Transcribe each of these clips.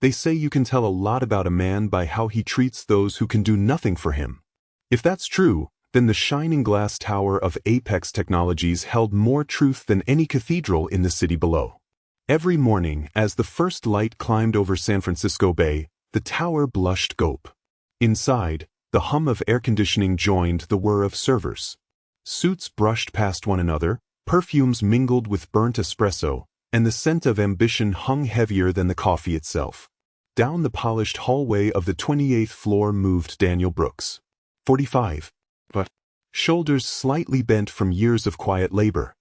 They say you can tell a lot about a man by how he treats those who can do nothing for him. If that's true, then the shining glass tower of Apex Technologies held more truth than any cathedral in the city below. Every morning, as the first light climbed over San Francisco Bay, the tower blushed gope. Inside, the hum of air conditioning joined the whir of servers. Suits brushed past one another, perfumes mingled with burnt espresso, and the scent of ambition hung heavier than the coffee itself. Down the polished hallway of the 28th floor moved Daniel Brooks. 45. But shoulders slightly bent from years of quiet labor.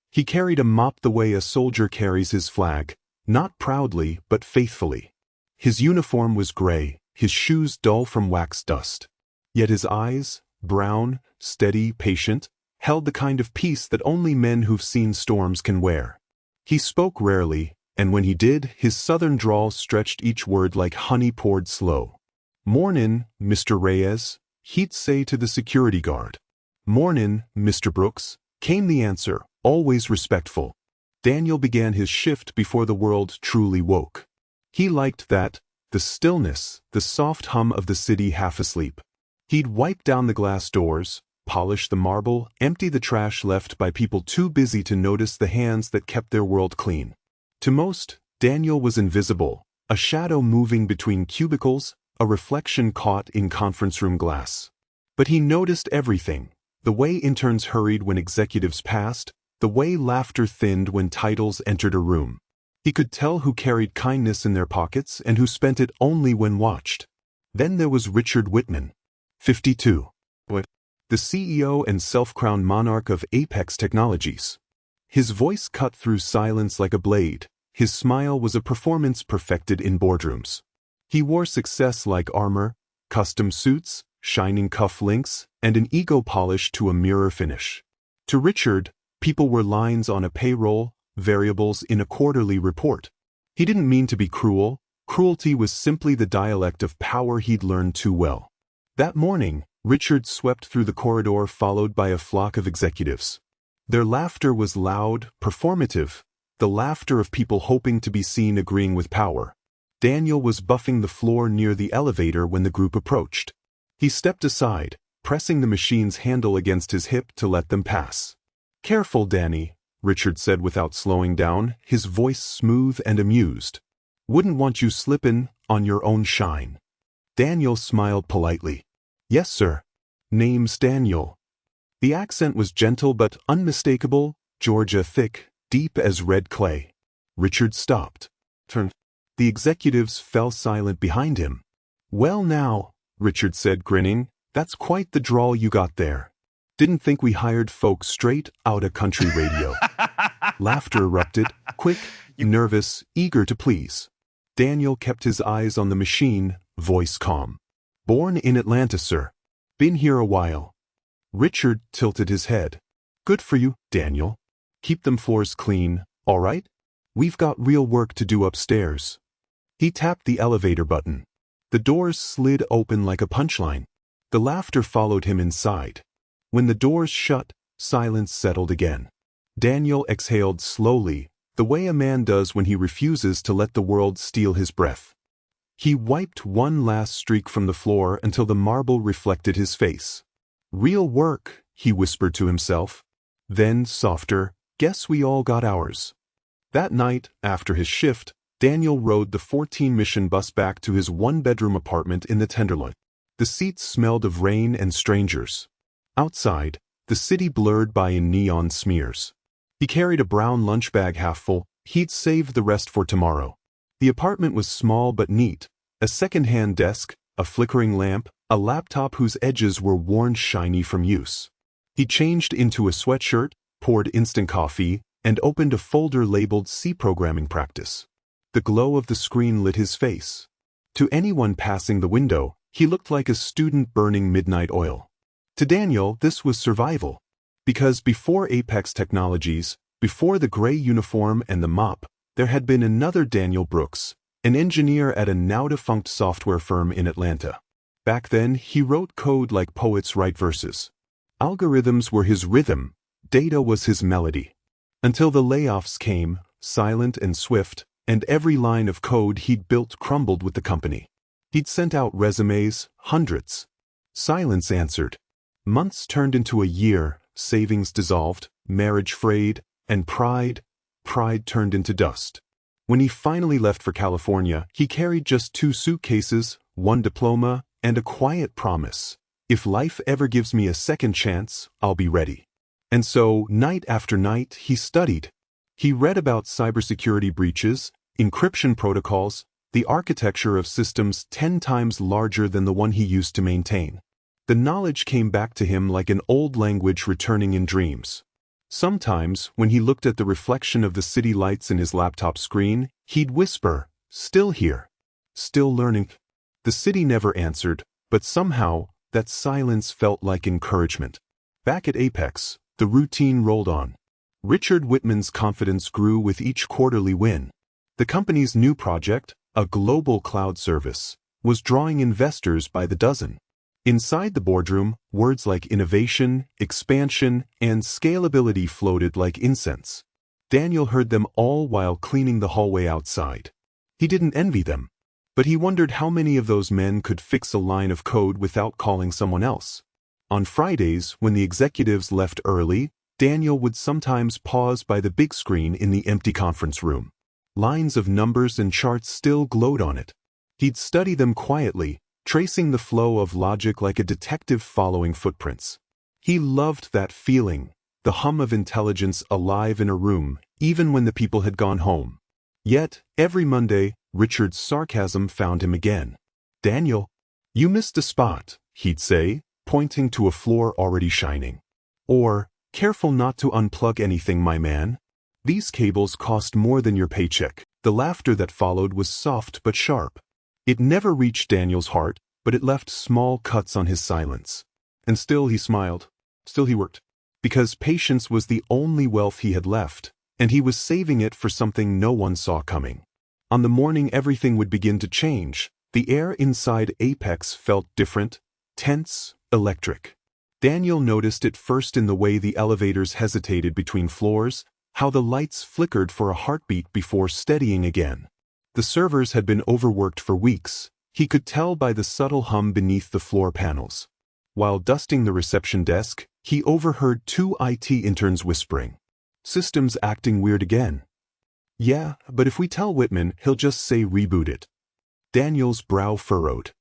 He carried a mop the way a soldier carries his flag, not proudly but faithfully. His uniform was gray, his shoes dull from wax dust. Yet his eyes, brown, steady, patient, held the kind of peace that only men who've seen storms can wear. He spoke rarely, and when he did, his southern drawl stretched each word like honey poured slow. "Mornin', Mr. Reyes," he'd say to the security guard. "Mornin', Mr. Brooks," came the answer, always respectful. Daniel began his shift before the world truly woke. He liked that, the stillness, the soft hum of the city half asleep. He'd wipe down the glass doors, polish the marble, empty the trash left by people too busy to notice the hands that kept their world clean. To most, Daniel was invisible, a shadow moving between cubicles, a reflection caught in conference room glass. But he noticed everything, the way interns hurried when executives passed, the way laughter thinned when titles entered a room. He could tell who carried kindness in their pockets and who spent it only when watched. Then there was Richard Whitman. 52. The CEO and self-crowned monarch of Apex Technologies. His voice cut through silence like a blade. His smile was a performance perfected in boardrooms. He wore success like armor, custom suits, shining cuff links, and an ego polished to a mirror finish. To Richard, people were lines on a payroll, variables in a quarterly report. He didn't mean to be cruel. Cruelty was simply the dialect of power he'd learned too well. That morning, Richard swept through the corridor followed by a flock of executives. Their laughter was loud, performative, the laughter of people hoping to be seen agreeing with power. Daniel was buffing the floor near the elevator when the group approached. He stepped aside, pressing the machine's handle against his hip to let them pass. "Careful, Danny," Richard said without slowing down, his voice smooth and amused. "Wouldn't want you slippin' on your own shine." Daniel smiled politely. "Yes, sir. Name's Daniel." The accent was gentle but unmistakable, Georgia thick, deep as red clay. Richard stopped. Turned. The executives fell silent behind him. "Well now," Richard said grinning, "that's quite the drawl you got there. Didn't think we hired folks straight outta country radio." Laughter erupted, quick, nervous, eager to please. Daniel kept his eyes on the machine, voice calm. "Born in Atlanta, sir. Been here a while." Richard tilted his head. "Good for you, Daniel. Keep them floors clean, all right? We've got real work to do upstairs." He tapped the elevator button. The doors slid open like a punchline. The laughter followed him inside. When the doors shut, silence settled again. Daniel exhaled slowly, the way a man does when he refuses to let the world steal his breath. He wiped one last streak from the floor until the marble reflected his face. "Real work," he whispered to himself. Then, softer, "Guess we all got ours." That night, after his shift, Daniel rode the 14-mission bus back to his one-bedroom apartment in the Tenderloin. The seats smelled of rain and strangers. Outside, the city blurred by in neon smears. He carried a brown lunch bag half full. He'd save the rest for tomorrow. The apartment was small but neat. A second-hand desk, a flickering lamp, a laptop whose edges were worn shiny from use. He changed into a sweatshirt, poured instant coffee, and opened a folder labeled C Programming Practice. The glow of the screen lit his face. To anyone passing the window, he looked like a student burning midnight oil. To Daniel, this was survival. Because before Apex Technologies, before the gray uniform and the mop, there had been another Daniel Brooks, an engineer at a now-defunct software firm in Atlanta. Back then, he wrote code like poets write verses. Algorithms were his rhythm, data was his melody. Until the layoffs came, silent and swift, and every line of code he'd built crumbled with the company. He'd sent out resumes, hundreds. Silence answered. Months turned into a year, savings dissolved, marriage frayed, and pride turned into dust. When he finally left for California, he carried just 2 suitcases, 1 diploma, and a quiet promise. If life ever gives me a second chance, I'll be ready. And so, night after night, he studied. He read about cybersecurity breaches, encryption protocols, the architecture of systems 10 times larger than the one he used to maintain. The knowledge came back to him like an old language returning in dreams. Sometimes, when he looked at the reflection of the city lights in his laptop screen, he'd whisper, "Still here. Still learning." The city never answered, but somehow, that silence felt like encouragement. Back at Apex, the routine rolled on. Richard Whitman's confidence grew with each quarterly win. The company's new project, a global cloud service, was drawing investors by the dozen. Inside the boardroom, words like innovation, expansion, and scalability floated like incense. Daniel heard them all while cleaning the hallway outside. He didn't envy them, but he wondered how many of those men could fix a line of code without calling someone else. On Fridays, when the executives left early, Daniel would sometimes pause by the big screen in the empty conference room. Lines of numbers and charts still glowed on it. He'd study them quietly, tracing the flow of logic like a detective following footprints. He loved that feeling, the hum of intelligence alive in a room, even when the people had gone home. Yet, every Monday, Richard's sarcasm found him again. "Daniel, you missed a spot," he'd say, pointing to a floor already shining. Or, "Careful not to unplug anything, my man. These cables cost more than your paycheck." The laughter that followed was soft but sharp. It never reached Daniel's heart, but it left small cuts on his silence. And still he smiled. Still he worked. Because patience was the only wealth he had left, and he was saving it for something no one saw coming. On the morning everything would begin to change, the air inside Apex felt different, tense, electric. Daniel noticed it first in the way the elevators hesitated between floors, how the lights flickered for a heartbeat before steadying again. The servers had been overworked for weeks. He could tell by the subtle hum beneath the floor panels. While dusting the reception desk, he overheard 2 IT interns whispering, "System's acting weird again." "Yeah, but if we tell Whitman, he'll just say reboot it." Daniel's brow furrowed.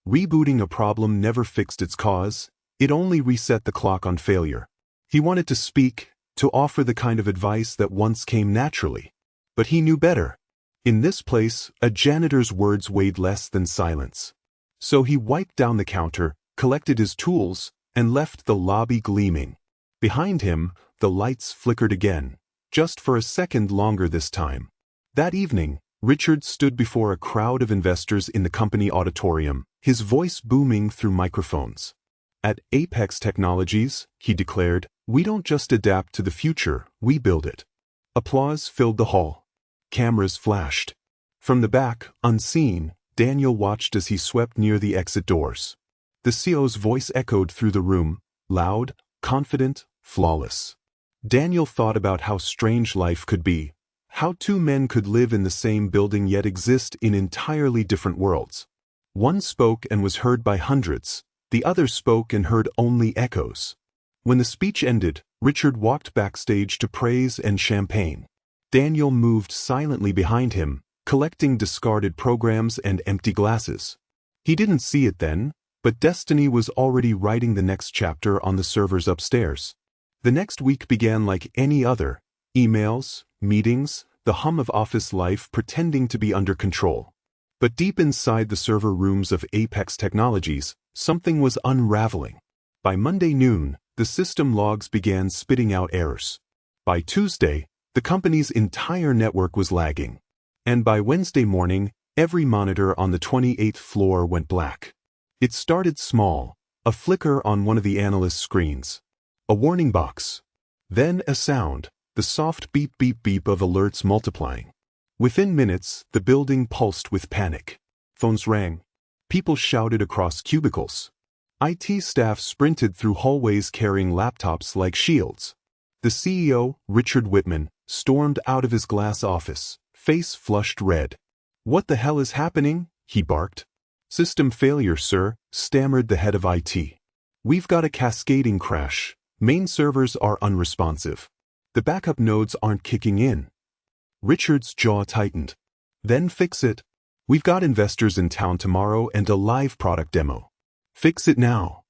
Rebooting a problem never fixed its cause, it only reset the clock on failure. He wanted to speak, to offer the kind of advice that once came naturally. But he knew better. In this place, a janitor's words weighed less than silence. So he wiped down the counter, collected his tools, and left the lobby gleaming. Behind him, the lights flickered again, just for a second longer this time. That evening, Richard stood before a crowd of investors in the company auditorium, his voice booming through microphones. "At Apex Technologies," he declared, "we don't just adapt to the future, we build it." Applause filled the hall. Cameras flashed. From the back, unseen, Daniel watched as he swept near the exit doors. The CEO's voice echoed through the room, loud, confident, flawless. Daniel thought about how strange life could be, how 2 men could live in the same building yet exist in entirely different worlds. One spoke and was heard by hundreds, the other spoke and heard only echoes. When the speech ended, Richard walked backstage to praise and champagne. Daniel moved silently behind him, collecting discarded programs and empty glasses. He didn't see it then, but destiny was already writing the next chapter on the servers upstairs. The next week began like any other: emails, meetings, the hum of office life pretending to be under control. But deep inside the server rooms of Apex Technologies, something was unraveling. By Monday noon, the system logs began spitting out errors. By Tuesday, the company's entire network was lagging. And by Wednesday morning, every monitor on the 28th floor went black. It started small, a flicker on one of the analyst's screens. A warning box. Then a sound, the soft beep beep beep of alerts multiplying. Within minutes, the building pulsed with panic. Phones rang. People shouted across cubicles. IT staff sprinted through hallways carrying laptops like shields. The CEO, Richard Whitman, stormed out of his glass office, face flushed red. "What the hell is happening?" he barked. "System failure, sir," stammered the head of IT. "We've got a cascading crash. Main servers are unresponsive. The backup nodes aren't kicking in." Richard's jaw tightened. "Then fix it. We've got investors in town tomorrow and a live product demo. Fix it now."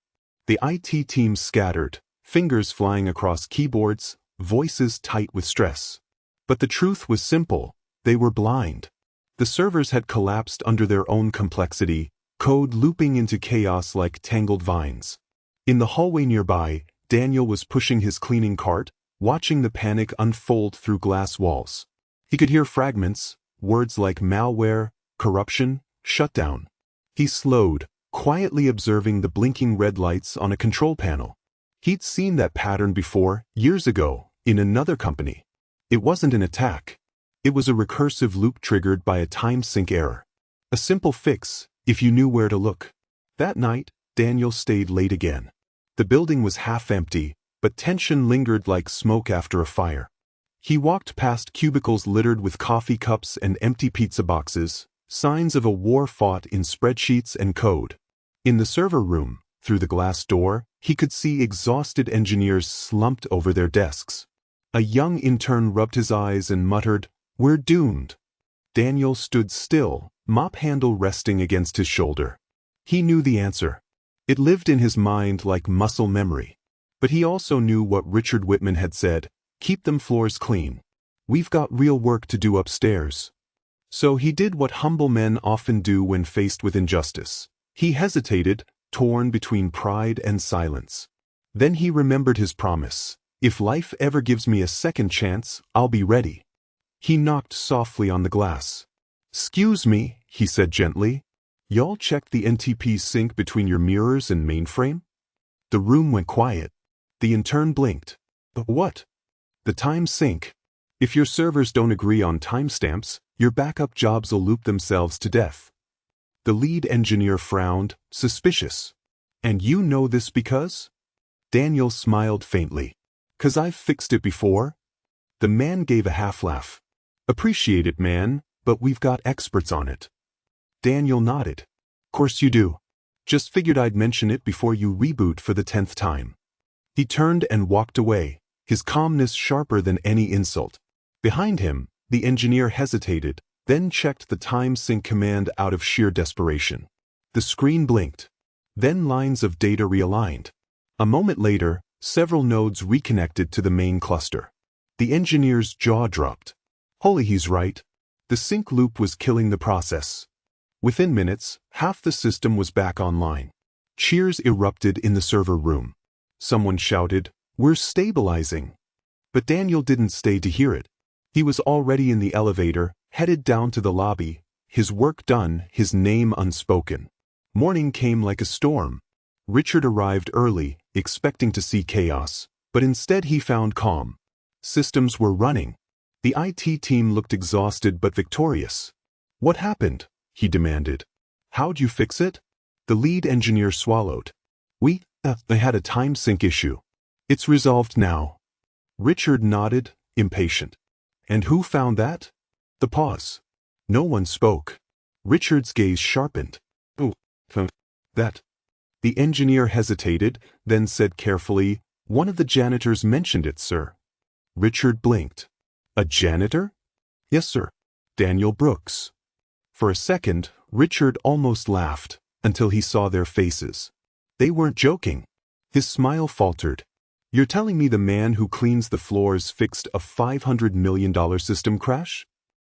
The IT team scattered, fingers flying across keyboards, voices tight with stress. But the truth was simple: they were blind. The servers had collapsed under their own complexity, code looping into chaos like tangled vines. In the hallway nearby, Daniel was pushing his cleaning cart, watching the panic unfold through glass walls. He could hear fragments, words like malware, corruption, shutdown. He slowed, quietly observing the blinking red lights on a control panel. He'd seen that pattern before, years ago, in another company. It wasn't an attack. It was a recursive loop triggered by a time sync error. A simple fix, if you knew where to look. That night, Daniel stayed late again. The building was half empty, but tension lingered like smoke after a fire. He walked past cubicles littered with coffee cups and empty pizza boxes, signs of a war fought in spreadsheets and code. In the server room, through the glass door, he could see exhausted engineers slumped over their desks. A young intern rubbed his eyes and muttered, "We're doomed." Daniel stood still, mop handle resting against his shoulder. He knew the answer. It lived in his mind like muscle memory. But he also knew what Richard Whitman had said: "Keep them floors clean. We've got real work to do upstairs." So he did what humble men often do when faced with injustice. He hesitated, torn between pride and silence. Then he remembered his promise: "If life ever gives me a second chance, I'll be ready." He knocked softly on the glass. "'Scuse me," he said gently. "Y'all checked the NTP sync between your mirrors and mainframe?" The room went quiet. The intern blinked. "But what?" "The time sync. If your servers don't agree on timestamps, your backup jobs'll loop themselves to death." The lead engineer frowned, suspicious. "And you know this because?" Daniel smiled faintly. "'Cause I've fixed it before." The man gave a half laugh. "Appreciate it, man, but we've got experts on it." Daniel nodded. "Course you do. Just figured I'd mention it before you reboot for the 10th time." He turned and walked away, his calmness sharper than any insult. Behind him, the engineer hesitated, then checked the time sync command out of sheer desperation. The screen blinked. Then lines of data realigned. A moment later, several nodes reconnected to the main cluster. The engineer's jaw dropped. Holy, he's right. The sync loop was killing the process. Within minutes, half the system was back online. Cheers erupted in the server room. Someone shouted, "We're stabilizing." But Daniel didn't stay to hear it. He was already in the elevator, headed down to the lobby, his work done, his name unspoken. Morning came like a storm. Richard arrived early, expecting to see chaos, but instead he found calm. Systems were running. The IT team looked exhausted but victorious. "What happened?" he demanded. "How'd you fix it?" The lead engineer swallowed. They had a time sync issue. It's resolved now." Richard nodded, impatient. "And who found that?" The pause. No one spoke. Richard's gaze sharpened. That." The engineer hesitated, then said carefully, "One of the janitors mentioned it, sir." Richard blinked. "A janitor?" "Yes, sir. Daniel Brooks." For a second, Richard almost laughed, until he saw their faces. They weren't joking. His smile faltered. "You're telling me the man who cleans the floors fixed a $500 million system crash?"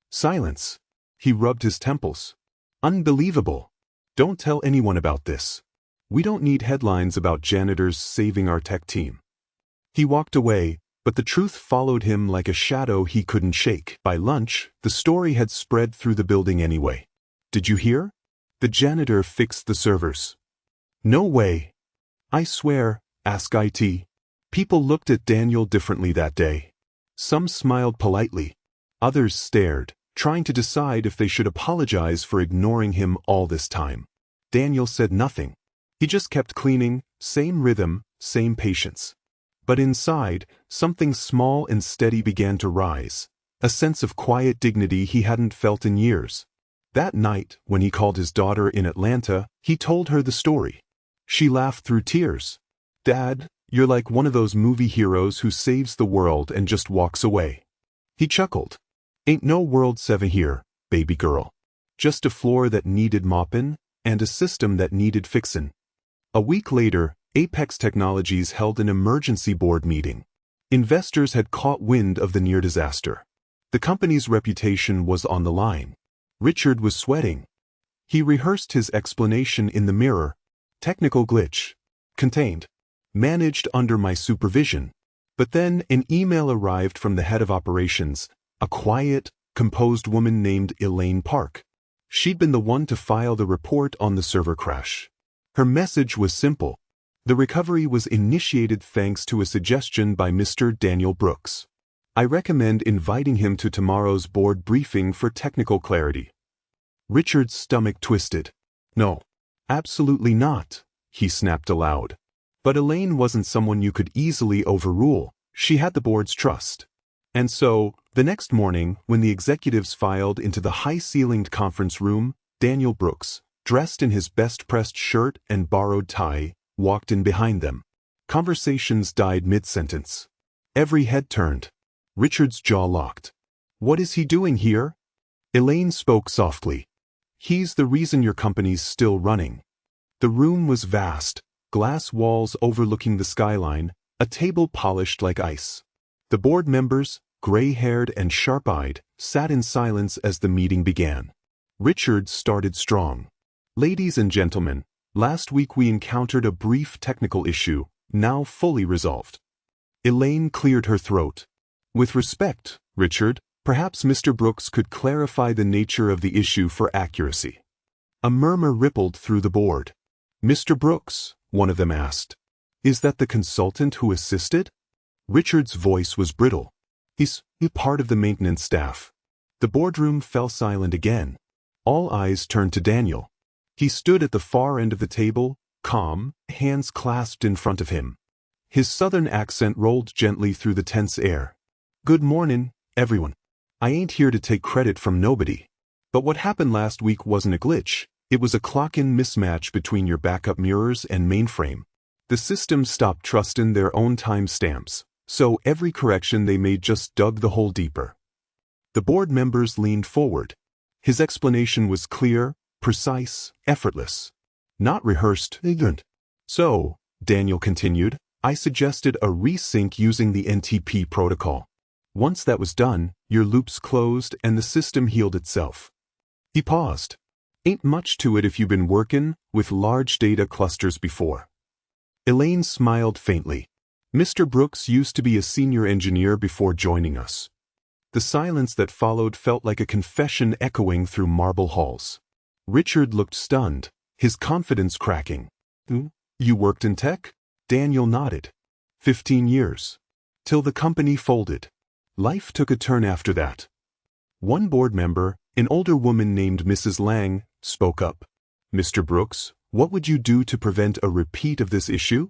Silence. He rubbed his temples. "Unbelievable. Don't tell anyone about this. We don't need headlines about janitors saving our tech team." He walked away, but the truth followed him like a shadow he couldn't shake. By lunch, the story had spread through the building anyway. "Did you hear? The janitor fixed the servers." "No way." "I swear, ask IT." People looked at Daniel differently that day. Some smiled politely. Others stared, trying to decide if they should apologize for ignoring him all this time. Daniel said nothing. He just kept cleaning, same rhythm, same patience. But inside, something small and steady began to rise. a sense of quiet dignity he hadn't felt in years. That night, when he called his daughter in Atlanta, he told her the story. She laughed through tears. "Dad, you're like one of those movie heroes who saves the world and just walks away." He chuckled. "Ain't no World 7 here, baby girl. Just a floor that needed moppin' and a system that needed fixin'." A week later, Apex Technologies held an emergency board meeting. Investors had caught wind of the near disaster. The company's reputation was on the line. Richard was sweating. He rehearsed his explanation in the mirror. "Technical glitch. Contained. Managed under my supervision." But then an email arrived from the head of operations, a quiet, composed woman named Elaine Park. She'd been the one to file the report on the server crash. Her message was simple. The recovery was initiated thanks to a suggestion by Mr. Daniel Brooks. I recommend inviting him to tomorrow's board briefing for technical clarity. Richard's stomach twisted. "No, absolutely not," he snapped aloud. But Elaine wasn't someone you could easily overrule. She had the board's trust. And so, the next morning, when the executives filed into the high-ceilinged conference room, Daniel Brooks, dressed in his best-pressed shirt and borrowed tie, walked in behind them. Conversations died mid-sentence. Every head turned. Richard's jaw locked. "What is he doing here?" Elaine spoke softly. "He's the reason your company's still running." The room was vast, glass walls overlooking the skyline, a table polished like ice. The board members, gray-haired and sharp-eyed, sat in silence as the meeting began. Richard started strong. "Ladies and gentlemen, last week we encountered a brief technical issue, now fully resolved." Elaine cleared her throat. "With respect, Richard, perhaps Mr. Brooks could clarify the nature of the issue for accuracy." A murmur rippled through the board. "Mr. Brooks," one of them asked, "is that the consultant who assisted?" Richard's voice was brittle. He's part of the maintenance staff." The boardroom fell silent again. All eyes turned to Daniel. He stood at the far end of the table, calm, hands clasped in front of him. His southern accent rolled gently through the tense air. "Good mornin', everyone. I ain't here to take credit from nobody. But what happened last week wasn't a glitch. It was a clock-in mismatch between your backup mirrors and mainframe. The system stopped trusting their own timestamps, so every correction they made just dug the hole deeper." The board members leaned forward. His explanation was clear, precise, effortless. Not rehearsed. "So," Daniel continued, "I suggested a resync using the NTP protocol. Once that was done, your loops closed and the system healed itself." He paused. "Ain't much to it if you've been working with large data clusters before." Elaine smiled faintly. "Mr. Brooks used to be a senior engineer before joining us." The silence that followed felt like a confession echoing through marble halls. Richard looked stunned, his confidence cracking. "You worked in tech?" Daniel nodded. 15 years. Till the company folded. Life took a turn after that. One board member, an older woman named Mrs. Lang, spoke up. "Mr. Brooks, what would you do to prevent a repeat of this issue?"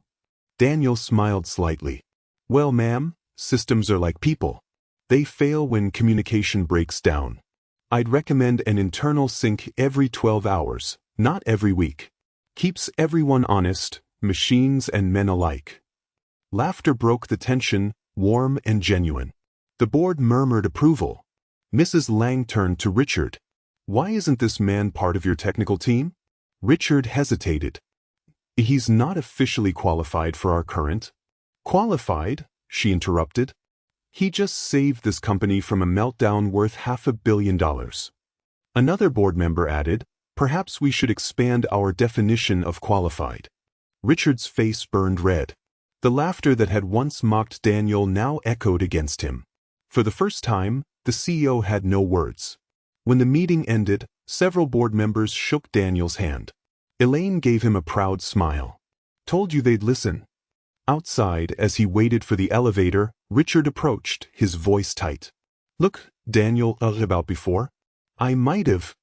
Daniel smiled slightly. "Well, ma'am, systems are like people. They fail when communication breaks down. I'd recommend an internal sync every 12 hours, not every week. Keeps everyone honest, machines and men alike." Laughter broke the tension, warm and genuine. The board murmured approval. Mrs. Lang turned to Richard. "Why isn't this man part of your technical team?" Richard hesitated. "He's not officially qualified for our current." "Qualified?" she interrupted. "He just saved this company from a meltdown worth $500 million. Another board member added, "Perhaps we should expand our definition of qualified." Richard's face burned red. The laughter that had once mocked Daniel now echoed against him. For the first time, the CEO had no words. When the meeting ended, several board members shook Daniel's hand. Elaine gave him a proud smile. "Told you they'd listen." Outside, as he waited for the elevator, Richard approached, his voice tight. "Look, Daniel, about before. I might have."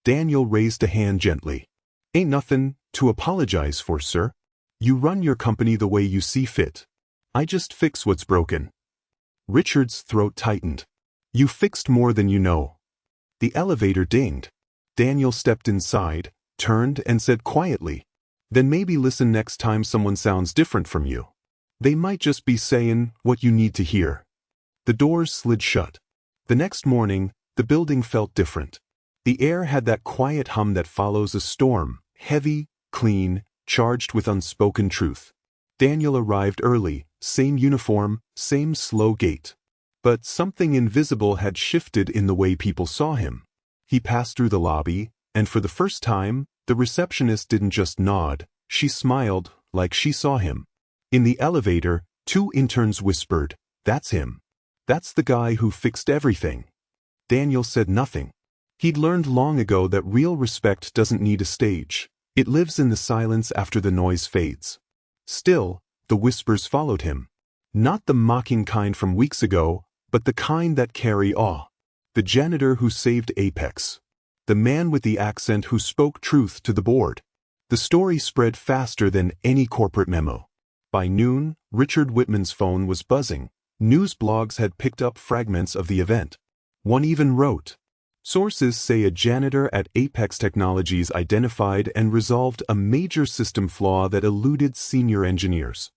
Daniel raised a hand gently. "Ain't nothing to apologize for, sir. You run your company the way you see fit. I just fix what's broken." Richard's throat tightened. You fixed more than you know. The elevator dinged. Daniel stepped inside, turned and said quietly, "Then maybe listen next time someone sounds different from you. They might just be saying what you need to hear." The doors slid shut. The next morning, the building felt different. The air had that quiet hum that follows a storm, heavy, clean, charged with unspoken truth. Daniel arrived early, same uniform, same slow gait. But something invisible had shifted in the way people saw him. He passed through the lobby, and for the first time, the receptionist didn't just nod, she smiled, like she saw him. In the elevator, 2 interns whispered, "That's him. That's the guy who fixed everything." Daniel said nothing. He'd learned long ago that real respect doesn't need a stage. It lives in the silence after the noise fades. Still, the whispers followed him. Not the mocking kind from weeks ago, but the kind that carry awe. The janitor who saved Apex. The man with the accent who spoke truth to the board. The story spread faster than any corporate memo. By noon, Richard Whitman's phone was buzzing. News blogs had picked up fragments of the event. One even wrote, "Sources say a janitor at Apex Technologies identified and resolved a major system flaw that eluded senior engineers."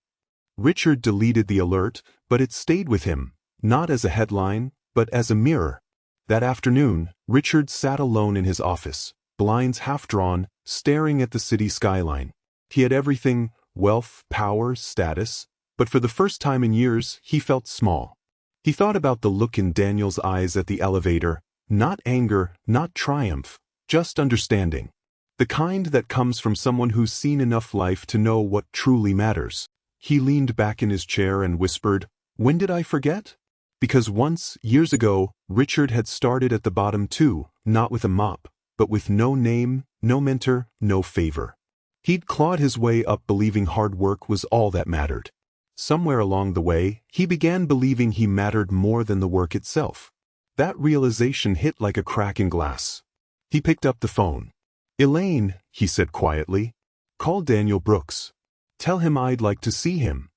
Richard deleted the alert, but it stayed with him, not as a headline, but as a mirror. That afternoon, Richard sat alone in his office, blinds half-drawn, staring at the city skyline. He had everything: wealth, power, status, but for the first time in years, he felt small. He thought about the look in Daniel's eyes at the elevator, not anger, not triumph, just understanding. The kind that comes from someone who's seen enough life to know what truly matters. He leaned back in his chair and whispered, "When did I forget?" Because once, years ago, Richard had started at the bottom too, not with a mop, but with no name, no mentor, no favor. He'd clawed his way up believing hard work was all that mattered. Somewhere along the way, he began believing he mattered more than the work itself. That realization hit like a crack in glass. He picked up the phone. "Elaine," he said quietly, "call Daniel Brooks. Tell him I'd like to see him."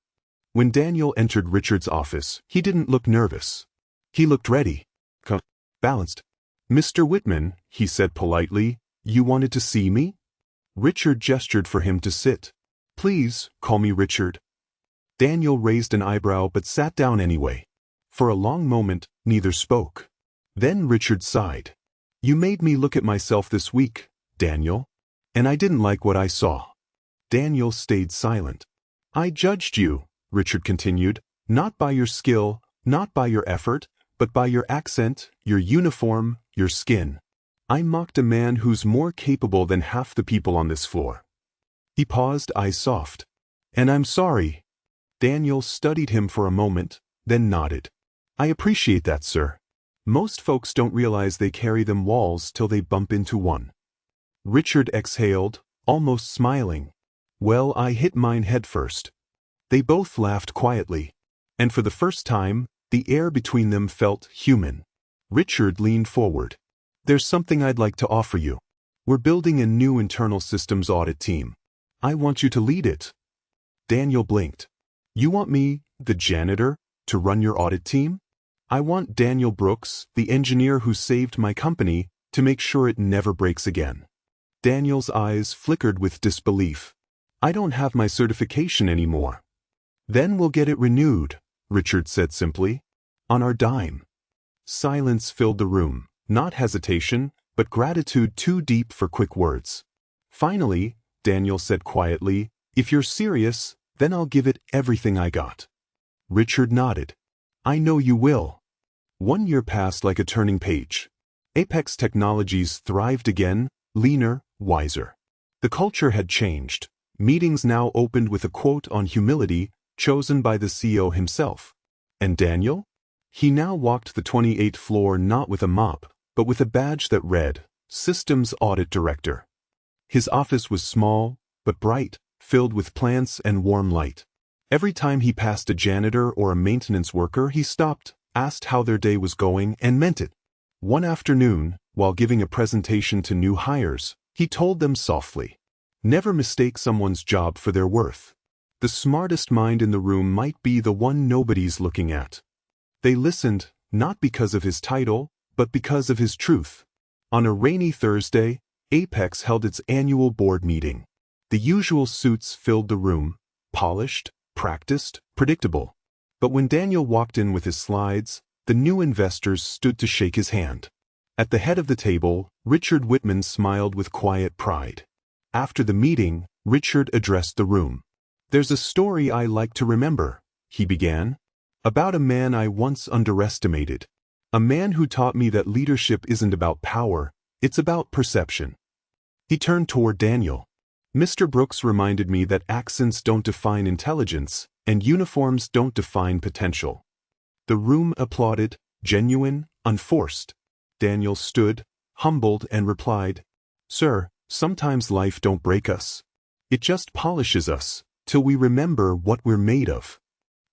When Daniel entered Richard's office, he didn't look nervous. He looked ready, balanced. "Mr. Whitman," he said politely, "you wanted to see me?" Richard gestured for him to sit. "Please, call me Richard." Daniel raised an eyebrow but sat down anyway. For a long moment, neither spoke. Then Richard sighed. "You made me look at myself this week, Daniel. And I didn't like what I saw." Daniel stayed silent. "I judged you," Richard continued, "not by your skill, not by your effort, but by your accent, your uniform, your skin. I mocked a man who's more capable than half the people on this floor." He paused, eyes soft. "And I'm sorry." Daniel studied him for a moment, then nodded. "I appreciate that, sir. Most folks don't realize they carry them walls till they bump into one." Richard exhaled, almost smiling. "Well, I hit mine head first." They both laughed quietly. And for the first time, the air between them felt human. Richard leaned forward. "There's something I'd like to offer you. We're building a new internal systems audit team. I want you to lead it." Daniel blinked. "You want me, the janitor, to run your audit team?" "I want Daniel Brooks, the engineer who saved my company, to make sure it never breaks again." Daniel's eyes flickered with disbelief. "I don't have my certification anymore." "Then we'll get it renewed," Richard said simply. "On our dime." Silence filled the room, not hesitation, but gratitude too deep for quick words. Finally, Daniel said quietly, "If you're serious, then I'll give it everything I got." Richard nodded. "I know you will." 1 year passed like a turning page. Apex Technologies thrived again, leaner, wiser. The culture had changed. Meetings now opened with a quote on humility, chosen by the CEO himself. And Daniel? He now walked the 28th floor not with a mop, but with a badge that read, Systems Audit Director. His office was small, but bright, filled with plants and warm light. Every time he passed a janitor or a maintenance worker, he stopped, asked how their day was going, and meant it. One afternoon, while giving a presentation to new hires, he told them softly, "Never mistake someone's job for their worth. The smartest mind in the room might be the one nobody's looking at." They listened, not because of his title, but because of his truth. On a rainy Thursday, Apex held its annual board meeting. The usual suits filled the room, polished, practiced, predictable. But when Daniel walked in with his slides, the new investors stood to shake his hand. At the head of the table, Richard Whitman smiled with quiet pride. After the meeting, Richard addressed the room. "There's a story I like to remember," he began, "about a man I once underestimated. A man who taught me that leadership isn't about power, it's about perception." He turned toward Daniel. "Mr. Brooks reminded me that accents don't define intelligence, and uniforms don't define potential." The room applauded, genuine, unforced. Daniel stood, humbled, and replied, "Sir, sometimes life don't break us. It just polishes us, till we remember what we're made of."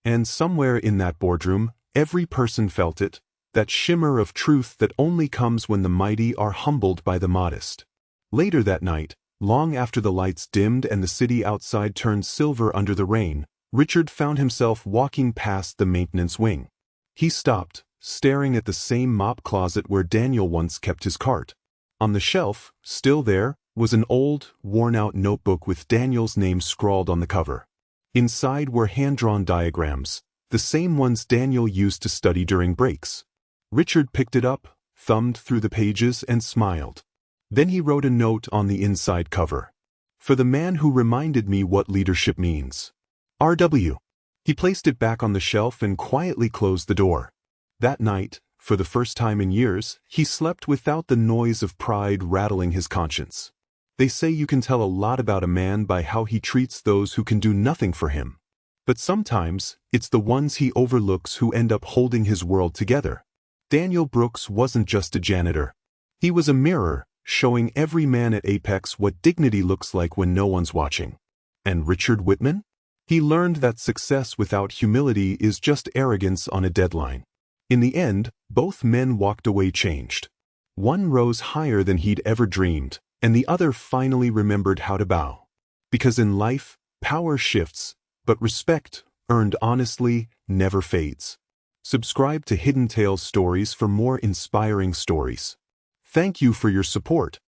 And somewhere in that boardroom, every person felt it, that shimmer of truth that only comes when the mighty are humbled by the modest. Later that night, long after the lights dimmed and the city outside turned silver under the rain, Richard found himself walking past the maintenance wing. He stopped, staring at the same mop closet where Daniel once kept his cart. On the shelf, still there, was an old, worn-out notebook with Daniel's name scrawled on the cover. Inside were hand-drawn diagrams, the same ones Daniel used to study during breaks. Richard picked it up, thumbed through the pages, and smiled. Then he wrote a note on the inside cover. "For the man who reminded me what leadership means. R.W." He placed it back on the shelf and quietly closed the door. That night, for the first time in years, he slept without the noise of pride rattling his conscience. They say you can tell a lot about a man by how he treats those who can do nothing for him. But sometimes, it's the ones he overlooks who end up holding his world together. Daniel Brooks wasn't just a janitor. He was a mirror, showing every man at Apex what dignity looks like when no one's watching. And Richard Whitman? He learned that success without humility is just arrogance on a deadline. In the end, both men walked away changed. One rose higher than he'd ever dreamed, and the other finally remembered how to bow. Because in life, power shifts, but respect, earned honestly, never fades. Subscribe to Hidden Tales Stories for more inspiring stories. Thank you for your support.